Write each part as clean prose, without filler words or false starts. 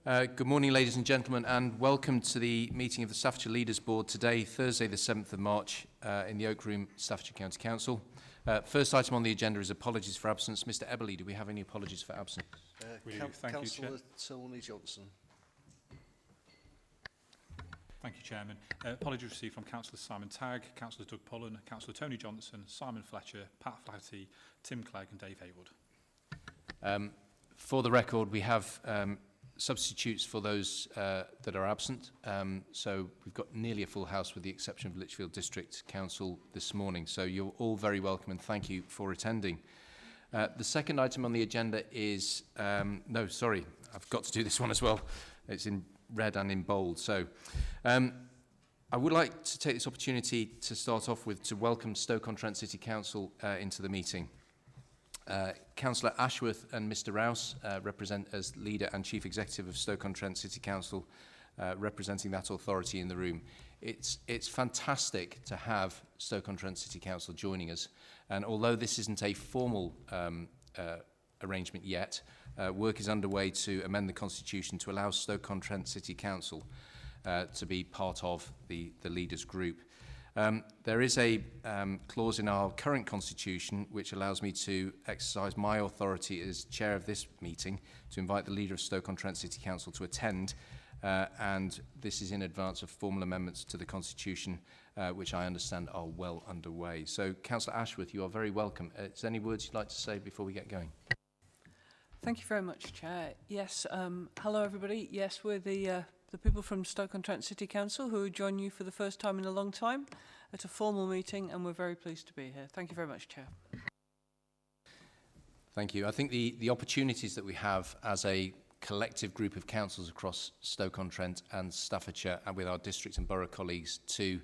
Good morning, ladies and gentlemen, and welcome to the meeting of the Staffordshire Leaders Board today, Thursday the 7th of March, in the Oak Room, Staffordshire County Council. First item on the agenda is apologies for absence. Mr. Eberle, do we have any apologies for absence? Councillor Tony Johnson. Thank you, Chairman. Apologies received from Councillor Simon Tagg, Councillor Doug Pullen, Councillor Tony Johnson, Simon Fletcher, Pat Flaherty, Tim Clegg and Dave Haywood. For the record, we have substitutes for those that are absent. So we've got nearly a full house with the exception of Lichfield District Council this morning. So you're all very welcome and thank you for attending. The second item on the agenda is, no, sorry, I've got to do this one as well. It's in red and in bold. So I would like to take this opportunity to start off with to welcome Stoke-on-Trent City Council into the meeting. Councillor Ashworth and Mr Rouse represent as leader and chief executive of Stoke-on-Trent City Council, representing that authority in the room. It's fantastic to have Stoke-on-Trent City Council joining us, and although this isn't a formal arrangement yet, work is underway to amend the constitution to allow Stoke-on-Trent City Council to be part of the leaders group. There is a clause in our current constitution which allows me to exercise my authority as chair of this meeting to invite the leader of Stoke-on-Trent City Council to attend, and this is in advance of formal amendments to the constitution which I understand are well underway. So, Councillor Ashworth, you are very welcome. Is there any words you'd like to say before we get going? Thank you very much, Chair. Yes, hello everybody. Yes, we're the people from Stoke-on-Trent City Council who join you for the first time in a long time at a formal meeting, and we're very pleased to be here. Thank you very much, Chair. Thank you. I think the opportunities that we have as a collective group of councils across Stoke-on-Trent and Staffordshire and with our district and borough colleagues to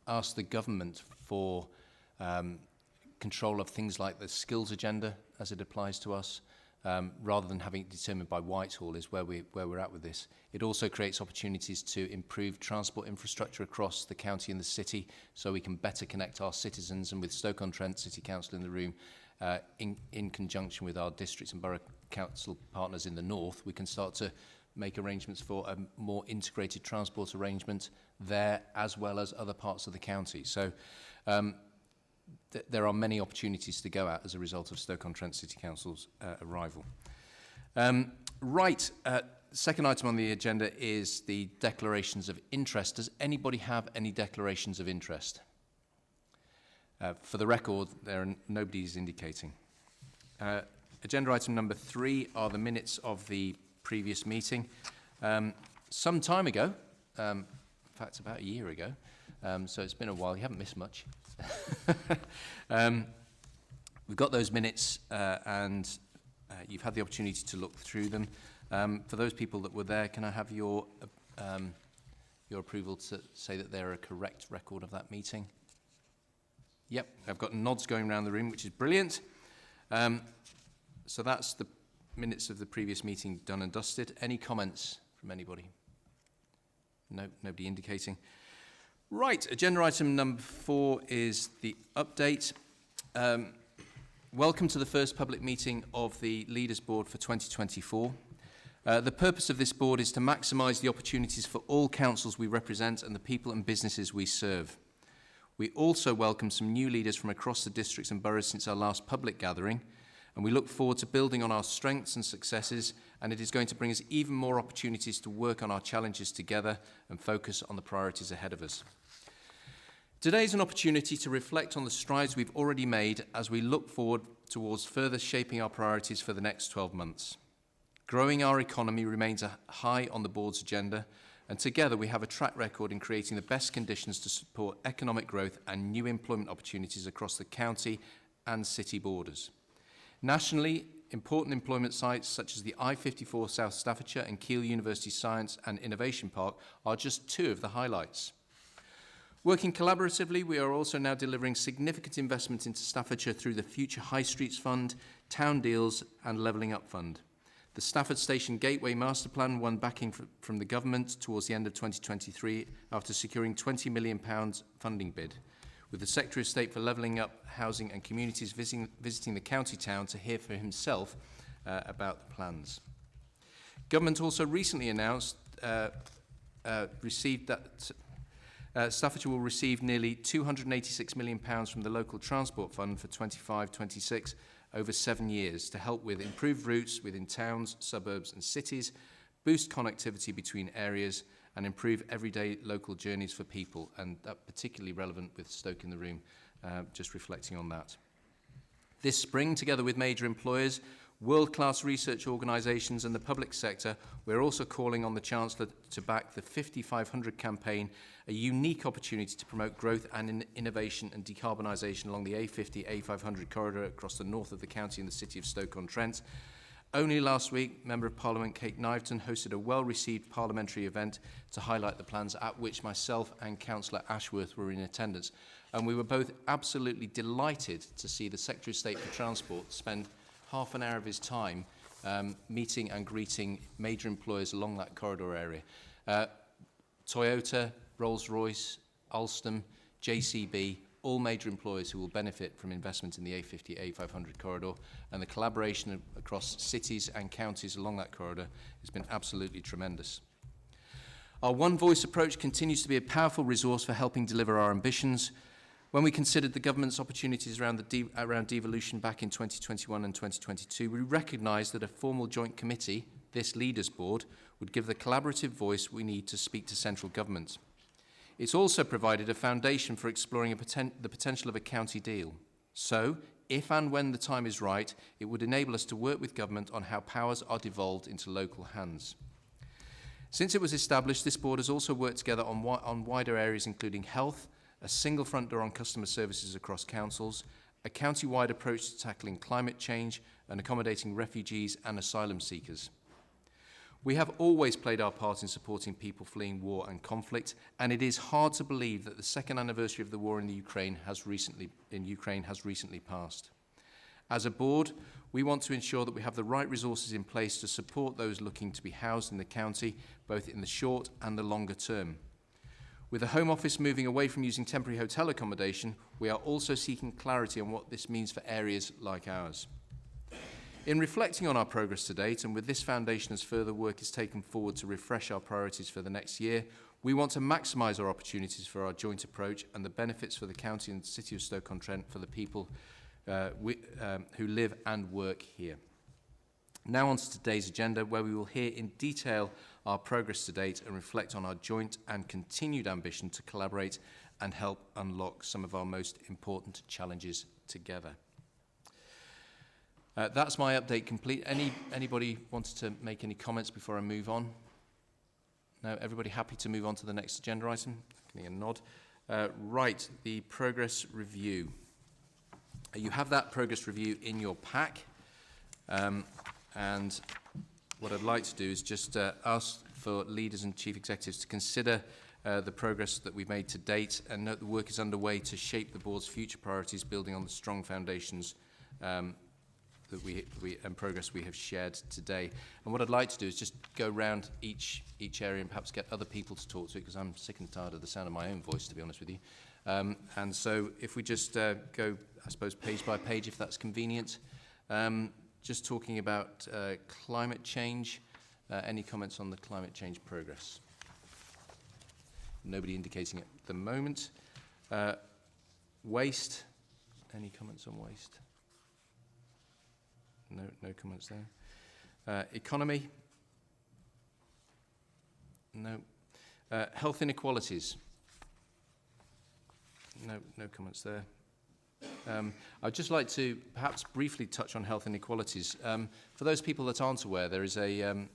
ask the government for control of things like the skills agenda as it applies to us, rather than having it determined by Whitehall is where we're at with this. It also creates opportunities to improve transport infrastructure across the county and the city so we can better connect our citizens, and with Stoke-on-Trent City Council in the room, in conjunction with our district and borough council partners in the north, we can start to make arrangements for a more integrated transport arrangement there as well as other parts of the county. So there are many opportunities to go at as a result of Stoke-on-Trent City Council's arrival. Second item on the agenda is the declarations of interest. Does anybody have any declarations of interest? For the record, nobody is indicating. Agenda item number 3 are the minutes of the previous meeting. Some time ago, in fact about a year ago, so it's been a while, you haven't missed much. We've got those minutes and you've had the opportunity to look through them. For those people that were there, can I have your approval to say that they're a correct record of that meeting? Yep, I've got nods going around the room, which is brilliant. So that's the minutes of the previous meeting done and dusted. Any comments from anybody? No, nobody indicating. Right, agenda item number 4 is the update. Welcome to the first public meeting of the Leaders Board for 2024. The purpose of this board is to maximise the opportunities for all councils we represent and the people and businesses we serve. We also welcome some new leaders from across the districts and boroughs since our last public gathering, and we look forward to building on our strengths and successes, and it is going to bring us even more opportunities to work on our challenges together and focus on the priorities ahead of us. Today is an opportunity to reflect on the strides we've already made as we look forward towards further shaping our priorities for the next 12 months. Growing our economy remains high on the board's agenda, and together we have a track record in creating the best conditions to support economic growth and new employment opportunities across the county and city borders. Nationally, important employment sites such as the I-54 South Staffordshire and Keele University Science and Innovation Park are just 2 of the highlights. Working collaboratively, we are also now delivering significant investment into Staffordshire through the Future High Streets Fund, Town Deals and Levelling Up Fund. The Stafford Station Gateway Master Plan won backing from the government towards the end of 2023 after securing £20 million funding bid, with the Secretary of State for Levelling Up Housing and Communities visiting the county town to hear for himself about the plans. Government also recently announced Staffordshire will receive nearly £286 million from the Local Transport Fund for 25-26 over 7 years to help with improved routes within towns, suburbs and cities, boost connectivity between areas and improve everyday local journeys for people, and that particularly relevant with Stoke in the Room, just reflecting on that. This spring, together with major employers, world-class research organisations and the public sector, we're also calling on the Chancellor to back the 5500 campaign, a unique opportunity to promote growth and innovation and decarbonisation along the A50-A500 corridor across the north of the county and the city of Stoke-on-Trent. Only last week, Member of Parliament Kate Kniveton hosted a well-received parliamentary event to highlight the plans, at which myself and Councillor Ashworth were in attendance. And we were both absolutely delighted to see the Secretary of State for Transport spend half an hour of his time meeting and greeting major employers along that corridor area. Toyota, Rolls-Royce, Alstom, JCB, all major employers who will benefit from investment in the A50-A500 corridor, and the collaboration across cities and counties along that corridor has been absolutely tremendous. Our one voice approach continues to be a powerful resource for helping deliver our ambitions. When we considered the government's opportunities around devolution back in 2021 and 2022, we recognised that a formal joint committee, this Leaders Board, would give the collaborative voice we need to speak to central government. It's also provided a foundation for exploring the potential of a county deal. So, if and when the time is right, it would enable us to work with government on how powers are devolved into local hands. Since it was established, this board has also worked together on wider areas including health, a single front door on customer services across councils, a county-wide approach to tackling climate change and accommodating refugees and asylum seekers. We have always played our part in supporting people fleeing war and conflict, and it is hard to believe that the second anniversary of the war in Ukraine has recently passed. As a board, we want to ensure that we have the right resources in place to support those looking to be housed in the county, both in the short and the longer term. With the Home Office moving away from using temporary hotel accommodation, we are also seeking clarity on what this means for areas like ours. In reflecting on our progress to date, and with this foundation as further work is taken forward to refresh our priorities for the next year, we want to maximise our opportunities for our joint approach and the benefits for the county and city of Stoke-on-Trent for the people who live and work here. Now on to today's agenda, where we will hear in detail our progress to date and reflect on our joint and continued ambition to collaborate and help unlock some of our most important challenges together. That's my update complete. Anybody wants to make any comments before I move on? No, everybody happy to move on to the next agenda item? Getting a nod. Right, the progress review. You have that progress review in your pack. And what I'd like to do is just ask for leaders and chief executives to consider the progress that we've made to date, and note the work is underway to shape the board's future priorities, building on the strong foundations that and progress we have shared today. And what I'd like to do is just go around each area and perhaps get other people to talk to it, because I'm sick and tired of the sound of my own voice, to be honest with you. And so if we just go, I suppose, page by page, if that's convenient. Just talking about climate change. Any comments on the climate change progress? Nobody indicating at the moment. Waste. Any comments on waste? No comments there. Economy. No. Health inequalities. No comments there. I'd just like to perhaps briefly touch on health inequalities. For those people that aren't aware, there is I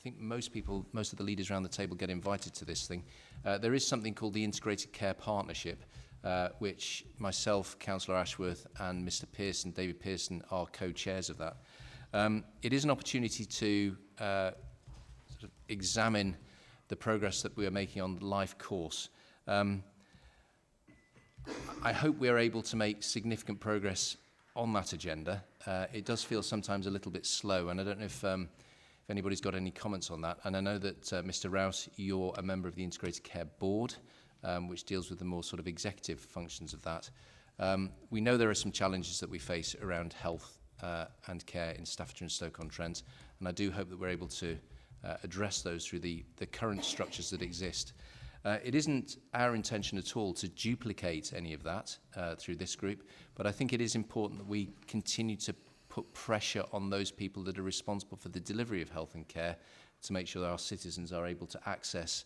think most of the leaders around the table get invited to this thing. There is something called the Integrated Care Partnership, which myself, Councillor Ashworth and Mr. Pearson, David Pearson, are co-chairs of that. It is an opportunity to sort of examine the progress that we are making on the life course. I hope we are able to make significant progress on that agenda. It does feel sometimes a little bit slow, and I don't know if anybody's got any comments on that. And I know that, Mr. Rouse, you're a member of the Integrated Care Board, which deals with the more sort of executive functions of that. We know there are some challenges that we face around health and care in Staffordshire and Stoke-on-Trent, and I do hope that we're able to address those through the current structures that exist. It isn't our intention at all to duplicate any of that through this group, but I think it is important that we continue to put pressure on those people that are responsible for the delivery of health and care to make sure that our citizens are able to access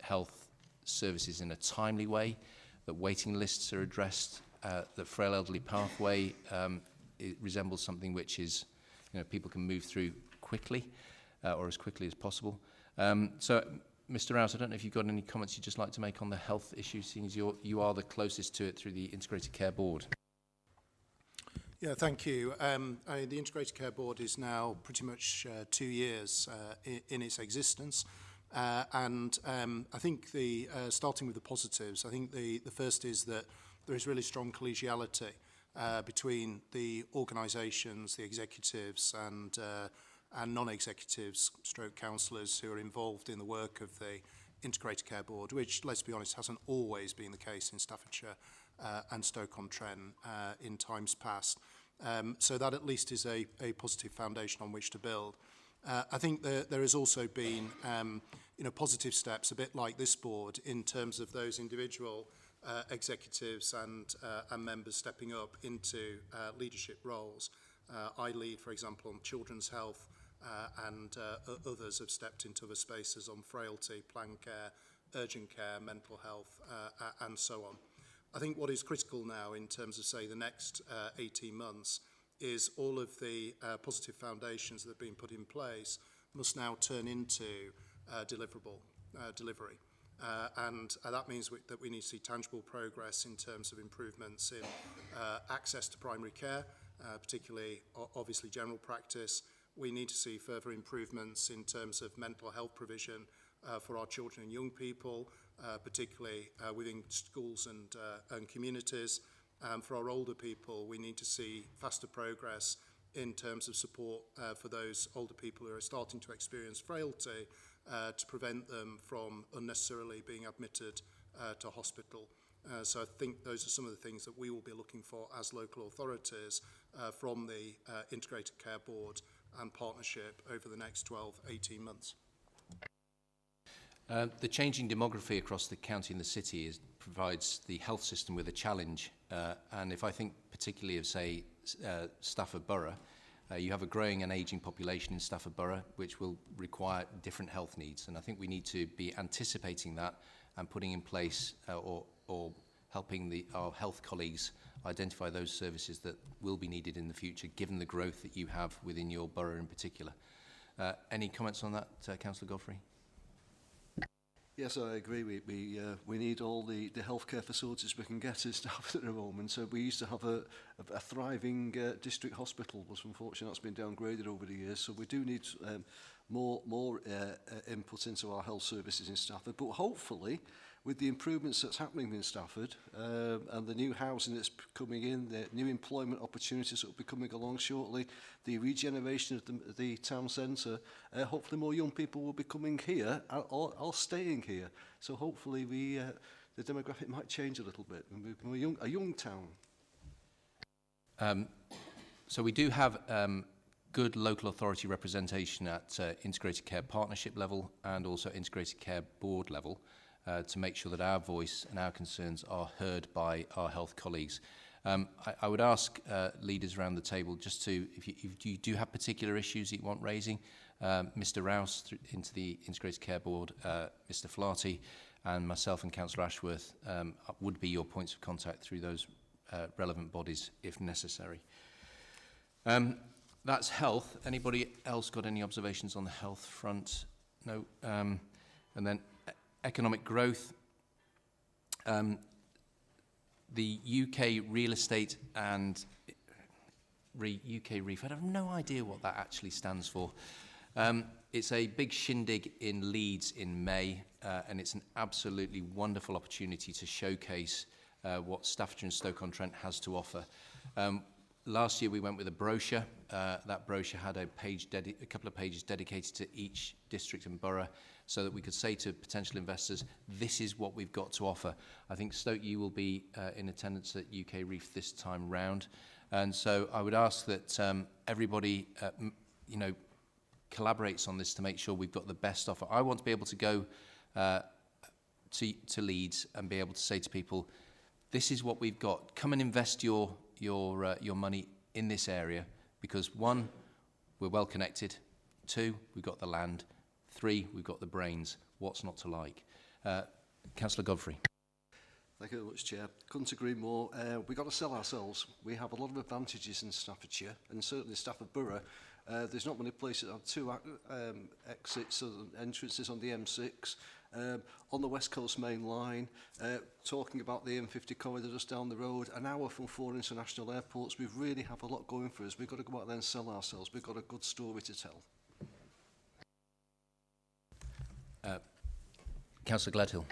health services in a timely way, that waiting lists are addressed, that frail elderly pathway it resembles something which is, people can move through quickly or as quickly as possible. So, Mr. Rouse, I don't know if you've got any comments you'd just like to make on the health issue, seeing as you are the closest to it through the Integrated Care Board. Yeah, thank you. The Integrated Care Board is now pretty much 2 years in its existence. And I think starting with the positives, I think the first is that there is really strong collegiality between the organisations, the executives and non-executives, stroke counsellors who are involved in the work of the Integrated Care Board, which, let's be honest, hasn't always been the case in Staffordshire and Stoke-on-Trent in times past. So that at least is a positive foundation on which to build. I think there has also been positive steps, a bit like this board, in terms of those individual executives and members stepping up into leadership roles. I lead, for example, on children's health, and others have stepped into other spaces on frailty, planned care, urgent care, mental health, and so on. I think what is critical now in terms of, say, the next 18 months is all of the positive foundations that have been put in place must now turn into delivery. And that means that we need to see tangible progress in terms of improvements in access to primary care, particularly, obviously, general practice. We need to see further improvements in terms of mental health provision for our children and young people, particularly within schools and communities. For our older people, we need to see faster progress in terms of support for those older people who are starting to experience frailty to prevent them from unnecessarily being admitted to hospital. So I think those are some of the things that we will be looking for as local authorities from the Integrated Care Board and partnership over the next 12-18 months. The changing demography across the county and the city provides the health system with a challenge. And if I think particularly of, say, Stafford Borough, you have a growing and ageing population in Stafford Borough, which will require different health needs. And I think we need to be anticipating that and putting in place or helping our health colleagues identify those services that will be needed in the future, given the growth that you have within your borough in particular. Any comments on that, Councillor Godfrey? Yes, I agree. We need all the healthcare facilities we can get in Stafford at the moment. So we used to have a thriving district hospital, but unfortunately that's been downgraded over the years. So we do need more input into our health services in Stafford. But hopefully, with the improvements that's happening in Stafford and the new housing that's coming in, the new employment opportunities that will be coming along shortly, the regeneration of the town centre, hopefully more young people will be coming here or staying here. So hopefully the demographic might change a little bit and become a young town. So we do have good local authority representation at Integrated Care Partnership level and also Integrated Care Board level. To make sure that our voice and our concerns are heard by our health colleagues. I would ask leaders around the table just to, if you do have particular issues that you want raising, Mr. Rouse into the Integrated Care Board, Mr. Flaherty, and myself and Councillor Ashworth would be your points of contact through those relevant bodies if necessary. That's health. Anybody else got any observations on the health front? No. And then economic growth. The UK real estate and UK REEF, I have no idea what that actually stands for. It's a big shindig in Leeds in May, and it's an absolutely wonderful opportunity to showcase what Staffordshire and Stoke-on-Trent has to offer. Last year we went with a brochure. That brochure had a couple of pages dedicated to each district and borough, so that we could say to potential investors, this is what we've got to offer. I think Stoke, you will be in attendance at UK Reef this time round, and so I would ask that everybody, collaborates on this to make sure we've got the best offer. I want to be able to go to Leeds and be able to say to people, this is what we've got. Come and invest your money in this area, because 1, we're well connected. 2, we've got the land. 3, we've got the brains. What's not to like? Councillor Godfrey. Thank you very much, Chair. Couldn't agree more. We've got to sell ourselves. We have a lot of advantages in Staffordshire, and certainly Stafford Borough. There's not many places that have 2 exits and entrances on the M6. On the West Coast Main Line, talking about the M50 corridor just down the road, an hour from 4 international airports. We really have a lot going for us. We've got to go out there and sell ourselves. We've got a good story to tell. Councillor Gledhill.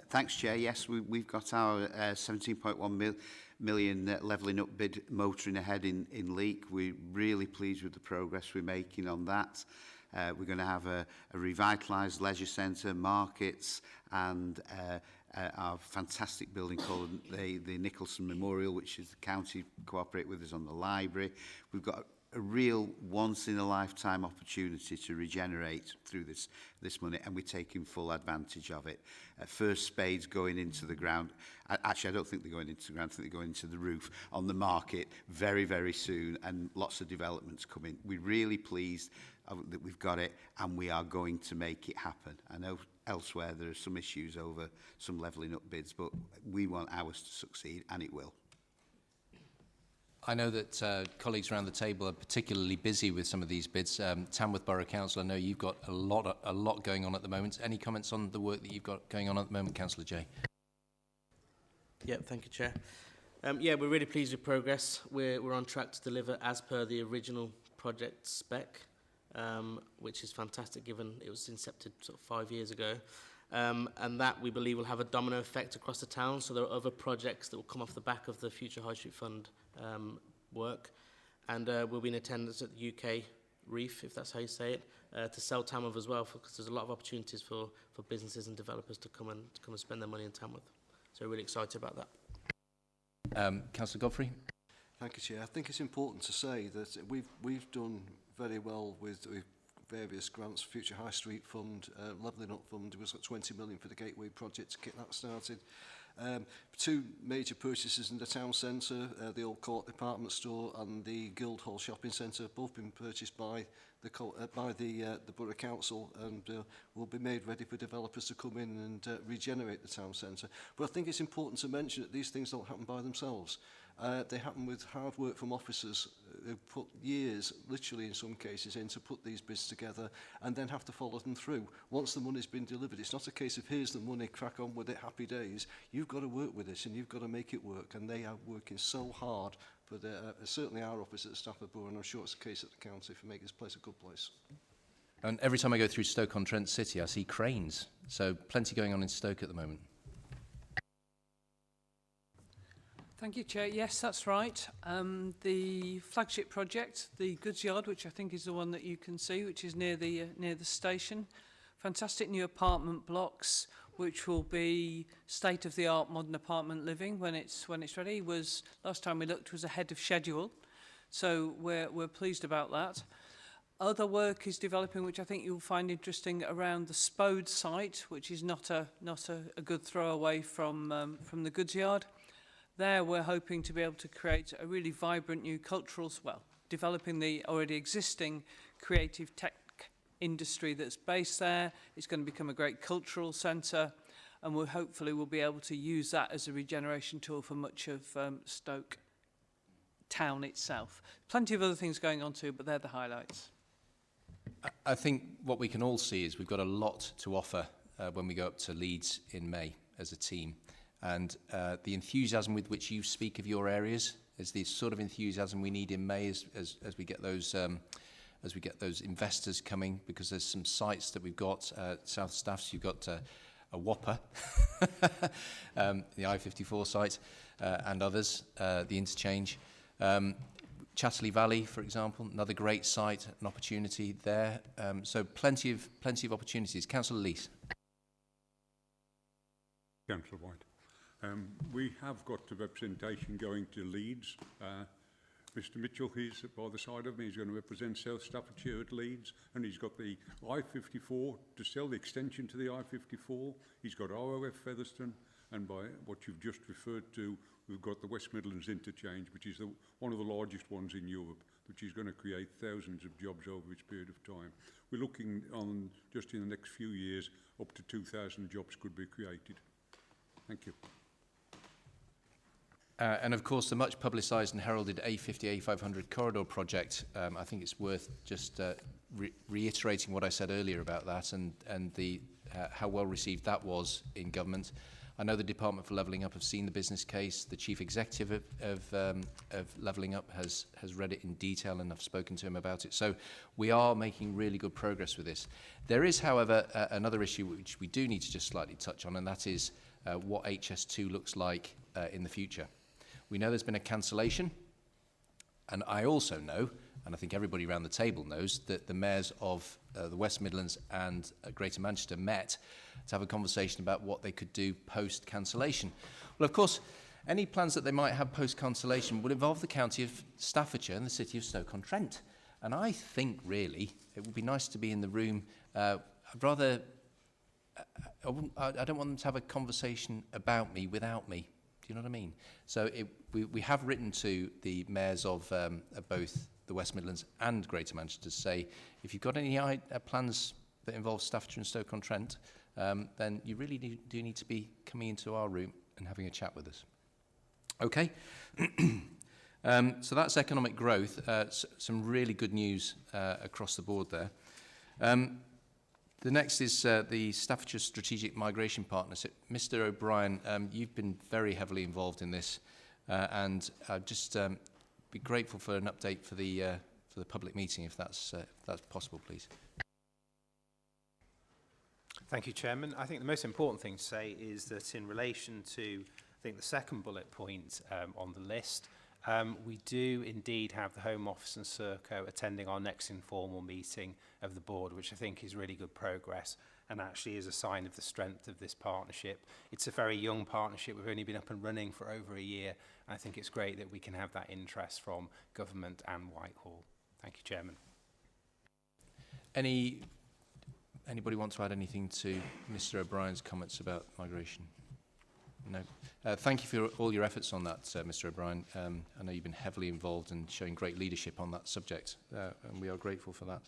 Thanks, Chair. Yes, we've got our 17.1 million levelling up bid motoring ahead in Leek. We're really pleased with the progress we're making on that. We're going to have a revitalised leisure centre, markets, and our fantastic building called the Nicholson Memorial, which is the county cooperate with us on the library. We've got a real once-in-a-lifetime opportunity to regenerate through this money, and we're taking full advantage of it. First spades going into the ground. Actually, I don't think they're going into the ground. I think they're going into the roof on the market very, very soon, and lots of developments coming. We're really pleased that we've got it, and we are going to make it happen. I know elsewhere there are some issues over some levelling up bids, but we want ours to succeed, and it will. I know that colleagues around the table are particularly busy with some of these bids. Tamworth Borough Council, I know you've got a lot going on at the moment. Any comments on the work that you've got going on at the moment, Councillor Jay? Yeah, thank you, Chair. Yeah, we're really pleased with progress. We're on track to deliver as per the original project spec, which is fantastic given it was incepted sort of 5 years ago. And that we believe will have a domino effect across the town. So there are other projects that will come off the back of the Future High Street Fund work. And we'll be in attendance at the UK Reef, if that's how you say it, to sell Tamworth as well, because there's a lot of opportunities for businesses and developers to come and spend their money in Tamworth. So we're really excited about that. Councillor Godfrey. Thank you, Chair. I think it's important to say that we've done very well with various grants, Future High Street Fund, Levelling Up Fund. We've got 20 million for the Gateway project to get that started. 2 major purchases in the town centre, the Old Court department store and the Guildhall shopping centre, both been purchased by the Borough Council, and will be made ready for developers to come in and regenerate the town centre. But I think it's important to mention that these things don't happen by themselves. They happen with hard work from officers who put years, literally in some cases, in to put these bids together and then have to follow them through. Once the money's been delivered, it's not a case of here's the money, crack on with it, happy days. You've got to work with it and you've got to make it work, and they are working so hard for certainly our office at Stafford Borough, and I'm sure it's the case at the county, for making this place a good place. And every time I go through Stoke-on-Trent City, I see cranes. So plenty going on in Stoke at the moment. Thank you, Chair. Yes, that's right. The flagship project, the goods yard, which I think is the one that you can see, which is near the station. Fantastic new apartment blocks, which will be state-of-the-art modern apartment living when it's ready. Last time we looked was ahead of schedule, so we're pleased about that. Other work is developing, which I think you'll find interesting, around the Spode site, which is not a good throwaway from the goods yard. There we're hoping to be able to create a really vibrant new cultural, developing the already existing creative tech industry that's based there. It's going to become a great cultural centre, and hopefully we'll be able to use that as a regeneration tool for much of Stoke town itself. Plenty of other things going on too, but they're the highlights. I think what we can all see is we've got a lot to offer when we go up to Leeds in May as a team. And the enthusiasm with which you speak of your areas is the sort of enthusiasm we need in May as we get those investors coming, because there's some sites that we've got South Staffs. You've got a whopper, the I-54 site and others, the interchange. Chatterley Valley, for example, another great site, an opportunity there. So plenty of opportunities. Councillor Lees. Councillor White. We have got the representation going to Leeds. Mr Mitchell, he's by the side of me, he's going to represent South Staffordshire at Leeds, and he's got the I-54 to sell the extension to the I-54. He's got ROF Featherstone, and by what you've just referred to, we've got the West Midlands interchange, which is one of the largest ones in Europe, which is going to create thousands of jobs over its period of time. We're looking on, just in the next few years, up to 2,000 jobs could be created. Thank you. And of course, the much publicised and heralded A50, A500 corridor project, I think it's worth just reiterating what I said earlier about that and the how well received that was in government. I know the Department for Levelling Up have seen the business case. The Chief Executive of Levelling Up has read it in detail, and I've spoken to him about it. So we are making really good progress with this. There is, however, another issue which we do need to just slightly touch on, and that is what HS2 looks like in the future. We know there's been a cancellation, and I also know, and I think everybody around the table knows, that the mayors of the West Midlands and Greater Manchester met to have a conversation about what they could do post-cancellation. Well, of course, any plans that they might have post-cancellation would involve the county of Staffordshire and the city of Stoke-on-Trent. And I think, really, it would be nice to be in the room. I'd rather... I don't want them to have a conversation about me without me. Do you know what I mean? So we have written to the mayors of both the West Midlands and Greater Manchester to say, if you've got any plans that involve Staffordshire and Stoke-on-Trent, then you really do need to be coming into our room and having a chat with us. Okay? So that's economic growth. Some really good news across the board there. The next is the Staffordshire Strategic Migration Partnership. Mr O'Brien, you've been very heavily involved in this, and I'd just be grateful for an update for the public meeting, if that's possible, please. Thank you, Chairman. I think the most important thing to say is that in relation to, I think, the second bullet point on the list, we do indeed have the Home Office and Serco attending our next informal meeting of the board, which I think is really good progress and actually is a sign of the strength of this partnership. It's a very young partnership. We've only been up and running for over a year. And I think it's great that we can have that interest from government and Whitehall. Thank you, Chairman. Anybody want to add anything to Mr O'Brien's comments about migration? No. Thank you for all your efforts on that, Mr O'Brien. I know you've been heavily involved and showing great leadership on that subject, and we are grateful for that.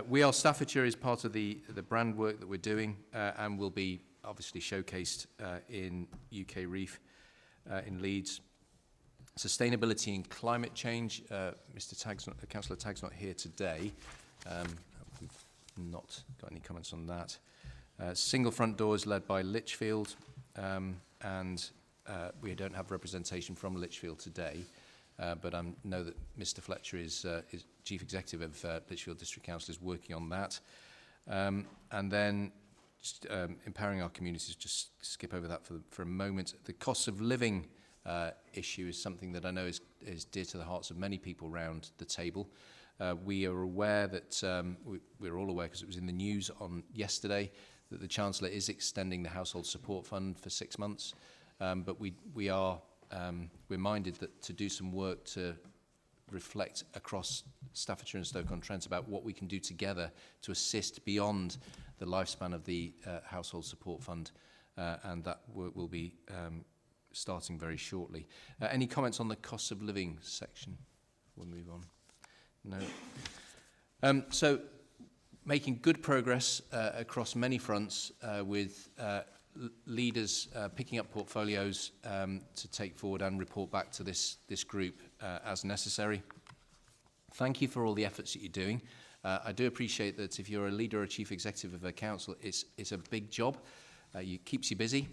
We Are Staffordshire is part of the brand work that we're doing and will be obviously showcased in UK Reef in Leeds. Sustainability and climate change. Councillor Tagg's not here today. We've not got any comments on that. Single front doors led by Lichfield. And we don't have representation from Lichfield today, but I know that Mr Fletcher is Chief Executive of Lichfield District Council, is working on that. And then just, empowering our communities, just skip over that for a moment. The cost of living issue is something that I know is dear to the hearts of many people around the table. We are aware that, we're all aware because it was in the news on yesterday, that the Chancellor is extending the Household Support Fund for 6 months, but we're minded that to do some work to reflect across Staffordshire and Stoke-on-Trent about what we can do together to assist beyond the lifespan of the Household Support Fund, and that work will be starting very shortly. Any comments on the cost of living section? We'll move on. No. So, making good progress across many fronts with leaders picking up portfolios to take forward and report back to this group as necessary. Thank you for all the efforts that you're doing. I do appreciate that if you're a leader or a chief executive of a council, it's a big job. It keeps you busy,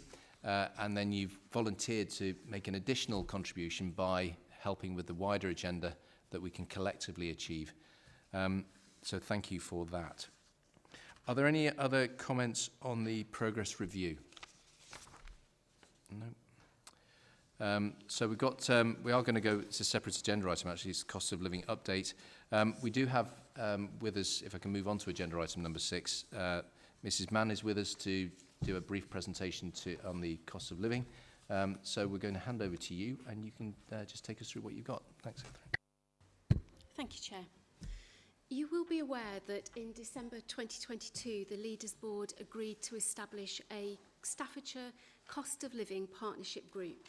and then you've volunteered to make an additional contribution by helping with the wider agenda that we can collectively achieve. So thank you for that. Are there any other comments on the progress review? No. So we've got, we are going to go, it's a separate agenda item actually, it's cost of living update. We do have with us, if I can move on to agenda item number 6, Mrs. Mann is with us to do a brief presentation on the cost of living. So we're going to hand over to you and you can just take us through what you've got. Thanks, Catherine. Thank you, Chair. You will be aware that in December 2022, the Leaders Board agreed to establish a Staffordshire cost of living partnership group.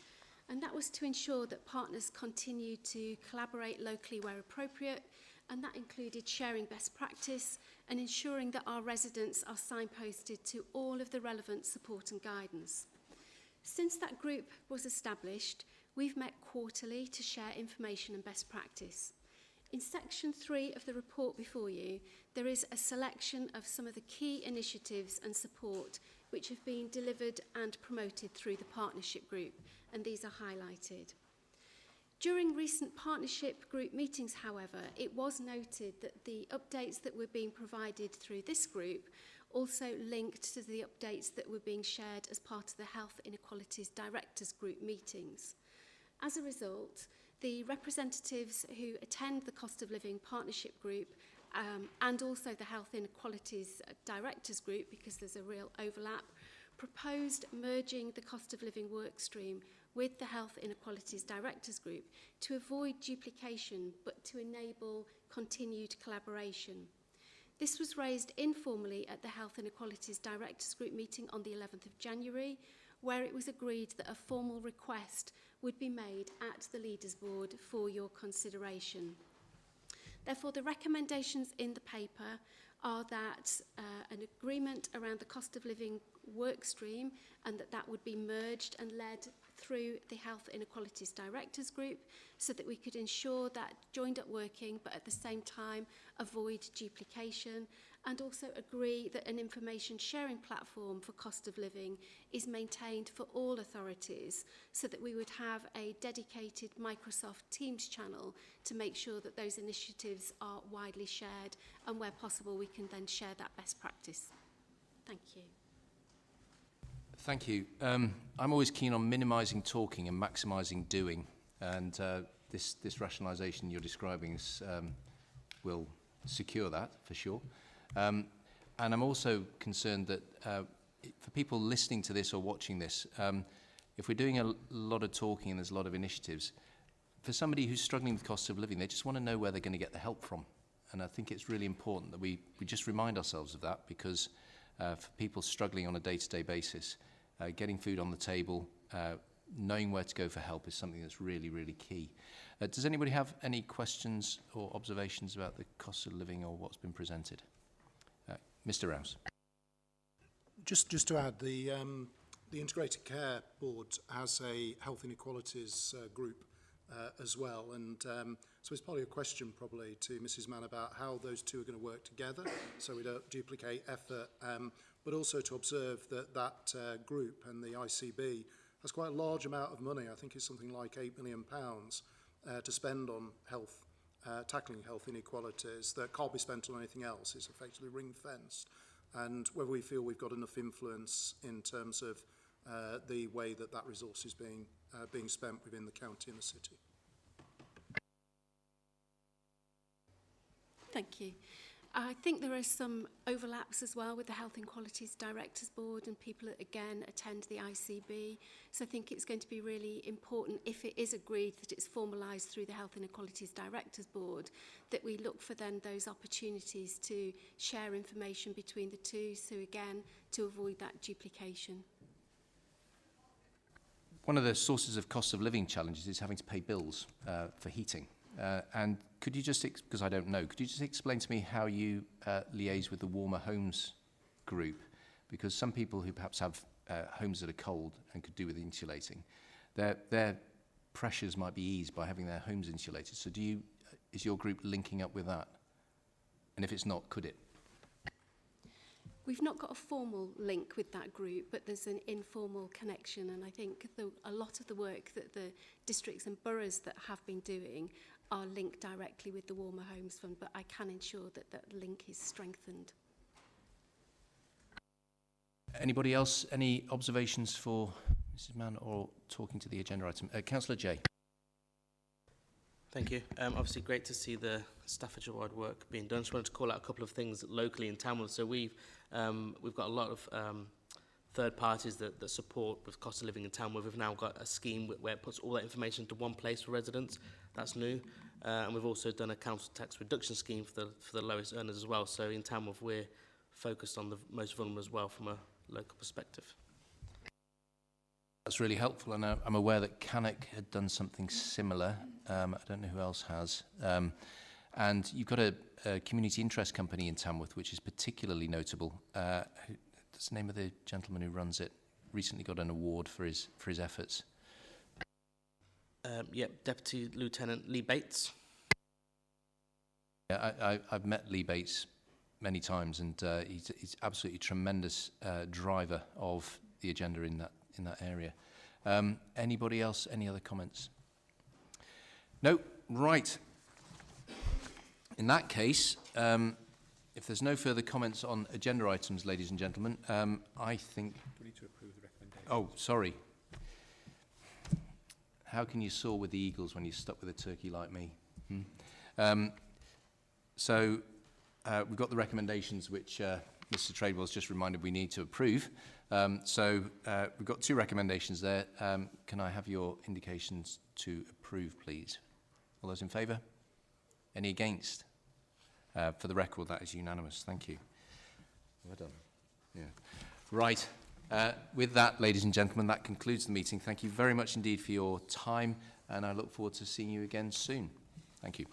And that was to ensure that partners continue to collaborate locally where appropriate, and that included sharing best practice and ensuring that our residents are signposted to all of the relevant support and guidance. Since that group was established, we've met quarterly to share information and best practice. In section 3 of the report before you, there is a selection of some of the key initiatives and support which have been delivered and promoted through the partnership group, and these are highlighted. During recent partnership group meetings, however, it was noted that the updates that were being provided through this group also linked to the updates that were being shared as part of the Health Inequalities Directors Group meetings. As a result, the representatives who attend the Cost of Living Partnership Group and also the Health Inequalities Directors Group, because there's a real overlap, proposed merging the Cost of Living workstream with the Health Inequalities Directors Group to avoid duplication but to enable continued collaboration. This was raised informally at the Health Inequalities Directors Group meeting on the 11th of January, where it was agreed that a formal request would be made at the Leaders Board for your consideration. Therefore, the recommendations in the paper are that an agreement around the cost of living work stream and that would be merged and led through the Health Inequalities Directors Group so that we could ensure that joined up working but at the same time avoid duplication, and also agree that an information sharing platform for cost of living is maintained for all authorities so that we would have a dedicated Microsoft Teams channel to make sure that those initiatives are widely shared, and where possible we can then share that best practice. Thank you. Thank you. I'm always keen on minimising talking and maximising doing, and this rationalisation you're describing is, will secure that for sure. And I'm also concerned that for people listening to this or watching this, if we're doing a lot of talking and there's a lot of initiatives, for somebody who's struggling with cost of living, they just want to know where they're going to get the help from. And I think it's really important that we just remind ourselves of that, because for people struggling on a day-to-day basis, getting food on the table, knowing where to go for help is something that's really, really key. Does anybody have any questions or observations about the cost of living or what's been presented? Mr. Rouse. Just to add, the Integrated Care Board has a health inequalities group as well, and so it's probably a question probably to Mrs. Mann about how those two are going to work together so we don't duplicate effort, but also to observe that that group and the ICB has quite a large amount of money. I think it's something like £8 million to spend on health, tackling health inequalities that can't be spent on anything else. It's effectively ring-fenced, and whether we feel we've got enough influence in terms of the way that that resource is being spent within the county and the city. Thank you. I think there are some overlaps as well with the Health Inequalities Directors Board and people that, again, attend the ICB. So I think it's going to be really important, if it is agreed that it's formalised through the Health Inequalities Directors Board, that we look for then those opportunities to share information between the two, so again, to avoid that duplication. One of the sources of cost of living challenges is having to pay bills for heating. And could you just, because I don't know, could you just explain to me how you liaise with the Warmer Homes group? Because some people who perhaps have homes that are cold and could do with insulating, their pressures might be eased by having their homes insulated. So is your group linking up with that? And if it's not, could it? We've not got a formal link with that group, but there's an informal connection, and I think a lot of the work that the districts and boroughs that have been doing are linked directly with the Warmer Homes Fund, but I can ensure that that link is strengthened. Anybody else? Any observations for Mrs. Mann or talking to the agenda item? Councillor Jay. Thank you. Obviously, great to see the Staffordshire-wide work being done. Just wanted to call out a couple of things locally in Tamworth. So we've got a lot of third parties that support with cost of living in Tamworth. We've now got a scheme where it puts all that information into one place for residents. That's new. And we've also done a council tax reduction scheme for the lowest earners as well. So in Tamworth, we're focused on the most vulnerable as well from a local perspective. That's really helpful, and I'm aware that Cannock had done something similar. I don't know who else has. And you've got a community interest company in Tamworth, which is particularly notable. What's the name of the gentleman who runs it? Recently got an award for his efforts. Yep, Deputy Lieutenant Lee Bates. Yeah, I've met Lee Bates many times, and he's absolutely tremendous driver of the agenda in that area. Anybody else? Any other comments? No? Right. In that case, if there's no further comments on agenda items, ladies and gentlemen, I think... We need to approve the recommendation. Oh, sorry. How can you soar with the eagles when you're stuck with a turkey like me? So we've got the recommendations which Mr. Tradewell's just reminded we need to approve. So we've got two recommendations there. Can I have your indications to approve, please? All those in favour? Any against? For the record, that is unanimous. Thank you. Well done. Yeah. Right. With that, ladies and gentlemen, that concludes the meeting. Thank you very much indeed for your time, and I look forward to seeing you again soon. Thank you.